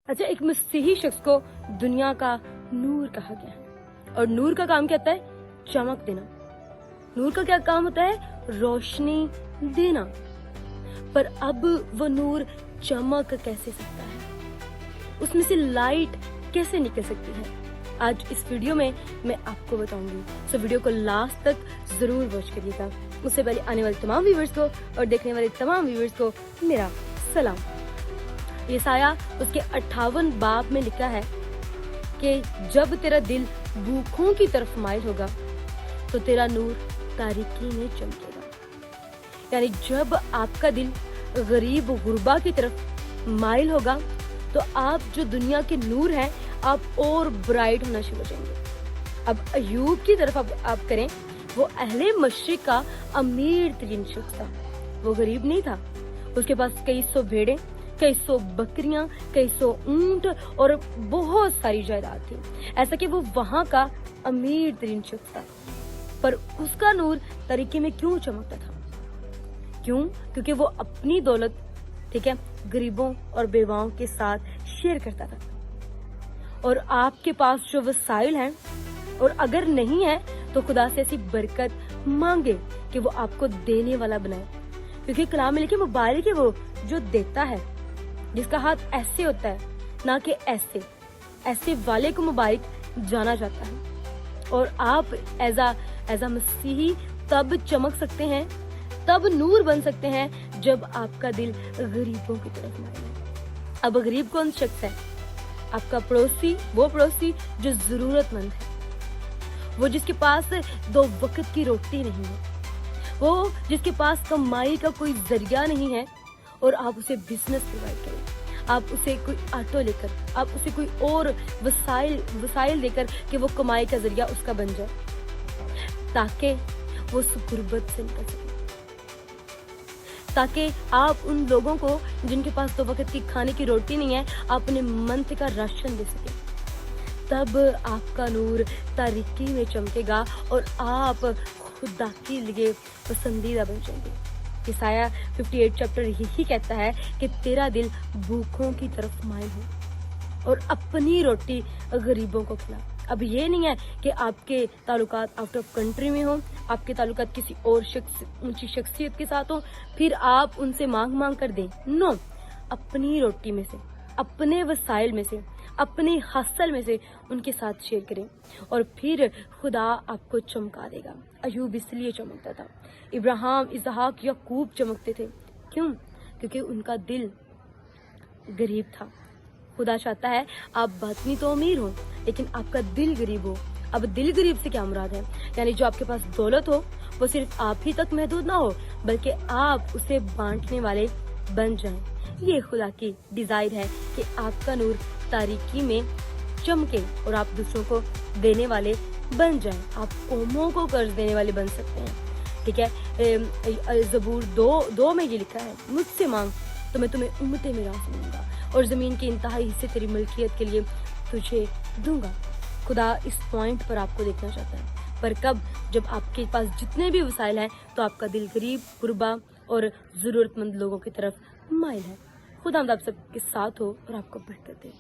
अच्छा, एक मसीही शख्स को दुनिया का नूर कहा गया है और नूर का काम क्या होता है? चमक देना। नूर का क्या काम होता है? रोशनी देना। पर अब वो नूर चमक कैसे सकता है? उसमें से लाइट कैसे निकल सकती है? आज इस वीडियो में मैं आपको बताऊंगी, सो वीडियो को लास्ट तक जरूर वॉच करिएगा। उससे पहले आने वाले तमाम व्यूअर्स को और देखने वाले तमाम व्यूअर्स को मेरा सलाम। यसाया उसके 58 बाब में लिखा है कि जब तेरा दिल भूखों की तरफ माइल होगा तो तेरा नूर तारीकी में चमकेगा। यानी जब आपका दिल गरीब गुरबा की तरफ माइल होगा तो आप जो दुनिया के नूर हैं आप और ब्राइट होना शुरू हो जाएंगे। अब अयूब की तरफ आप करें, वो अहले मशरिक का अमीर तरीन शख्स था। वो गरीब नहीं था। उसके पास कई सौ भेड़ें, कई सौ बकरियां, कई सौ ऊंट और बहुत सारी जायदाद थी। ऐसा कि वो वहां का अमीर तरीन शख्स था। पर उसका नूर तरीके में क्यों चमकता था? क्यों? क्योंकि वो अपनी दौलत, ठीक है, गरीबों और बेवाओं के साथ शेयर करता था। और आपके पास जो वसाइल हैं, और अगर नहीं है तो खुदा से ऐसी बरकत मांगे कि वो आपको देने वाला बनाए। क्योंकि कलाम में लिखे मुबारक है वो जो देता है, जिसका हाथ ऐसे होता है ना कि ऐसे वाले को मुबारक जाना जाता है। और आप एजा मसीही तब चमक सकते हैं, तब नूर बन सकते हैं जब आपका दिल गरीबों की तरफ माइल है। अब गरीब कौन शख्स है? आपका पड़ोसी, वो पड़ोसी जो जरूरतमंद है, वो जिसके पास 2 वक्त की रोटी नहीं है, वो जिसके पास कमाई का कोई जरिया नहीं है और आप उसे बिजनेस प्रोवाइड करें, आप उसे कोई ऑटो लेकर, आप उसे कोई और वसाइल देकर कि वो कमाई का जरिया उसका बन जाए, ताकि वो उस गुर्बत से निकल सके, ताकि आप उन लोगों को जिनके पास 2 वक्त की खाने की रोटी नहीं है, आप उन्हें मंथ का राशन दे सके। तब आपका नूर तारीकी में चमकेगा और आप खुदा के लिए पसंदीदा बन जाएंगे। यसाया 58 चैप्टर यही कहता है कि तेरा दिल भूखों की तरफ माइल हो और अपनी रोटी गरीबों को खिला। अब ये नहीं है कि आपके ताल्लुकात आउट ऑफ कंट्री में हो, आपके ताल्लुकात किसी और ऊंची शख्सियत के साथ हो, फिर आप उनसे मांग कर दें। नो, अपनी रोटी में से, अपने वसाइल में से, अपने हासिल में से उनके साथ शेयर करें और फिर खुदा आपको चमका देगा। अयूब इसलिए चमकता था, इब्राहिम, इसहाक, याकूब चमकते थे। क्यों? क्योंकि उनका दिल गरीब था। खुदा चाहता है आप बातनी तो अमीर हो लेकिन आपका दिल गरीब हो। अब दिल गरीब से क्या मुराद है? यानी जो आपके पास दौलत हो वो सिर्फ आप ही तक महदूद ना हो, बल्कि आप उसे बांटने वाले बन जाएं। ये खुदा की डिजायर है कि आपका नूर तारीकी में चमके और आप दूसरों को देने वाले बन जाएं। आप कौमों को कर्ज देने वाले बन सकते हैं, ठीक है। ज़बूर 2 में ये लिखा है, मुझसे मांग तो मैं तुम्हें उम्मतें मीरास दूंगा और जमीन के इंतहाई हिस्से तेरी मलकियत के लिए तुझे दूंगा। खुदा इस पॉइंट पर आपको देखना चाहता है। पर कब? जब आपके पास जितने भी वसाइल हैं तो आपका दिल गरीब, गुरबा और जरूरतमंद लोगों की तरफ माइल है। खुदा आप सबके साथ हो और आपको बरकत दे।